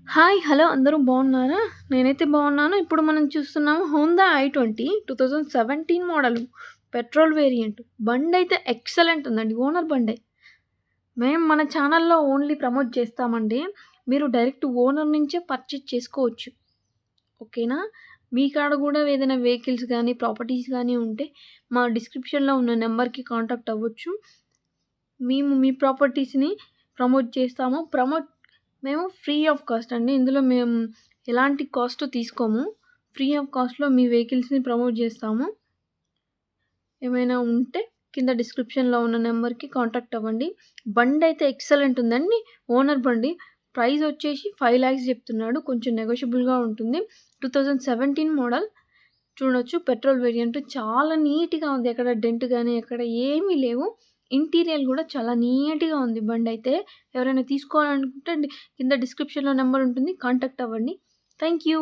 Hi! Hello! అందరూ బాగున్నారా? నేనైతే బాగున్నాను. ఇప్పుడు మనం చూస్తున్నాము హోండా ఐ20 2017 మోడలు. Petrol variant. బండైతే ఎక్సలెంట్ ఉందండి. ఓనర్ బండే. మేము మన ఛానల్‌లో ఓన్లీ ప్రమోట్ చేస్తామండి. మీరు డైరెక్ట్ ఓనర్ నుంచే పర్చేజ్ చేసుకోవచ్చు. ఓకేనా? మీ కాడ గూడా ఏదైనా వెహికల్స్ గానీ, ప్రాపర్టీస్ గానీ ఉంటే మా డిస్క్రిప్షన్‌లో ఉన్న నంబర్‌కి కాంటాక్ట్ అవ్వచ్చు. మేము మీ ప్రాపర్టీస్‌ని ప్రమోట్ చేస్తాము. మేము ఫ్రీ ఆఫ్ కాస్ట్ అండి. ఇందులో మేము ఎలాంటి కాస్ట్ తీసుకోము. ఫ్రీ ఆఫ్ కాస్ట్‌లో మీ వెహికల్స్‌ని ప్రమోట్ చేస్తాము. ఏమైనా ఉంటే కింద డిస్క్రిప్షన్‌లో ఉన్న నంబర్‌కి కాంటాక్ట్ అవ్వండి. బండయితే ఎక్సలెంట్ ఉందండి. ఓనర్ బండి. ప్రైస్ వచ్చేసి 5,00,000 చెప్తున్నాడు. కొంచెం నెగోషియబుల్‌గా ఉంటుంది. 2017 మోడల్. చూడొచ్చు పెట్రోల్ వేరియంట్ చాలా నీట్‌గా ఉంది. ఎక్కడ డెంట్ గాని, ఎక్కడ ఏమీ లేవు. ఇంటీరియర్ గూడా చాలా నీట్‌గా ఉంది బండయితే. ఎవరైనా తీసుకోవాలనుకుంటే కింద డిస్క్రిప్షన్‌లో నంబర్ ఉంటుంది. కాంటాక్ట్ అవ్వండి. Thank you.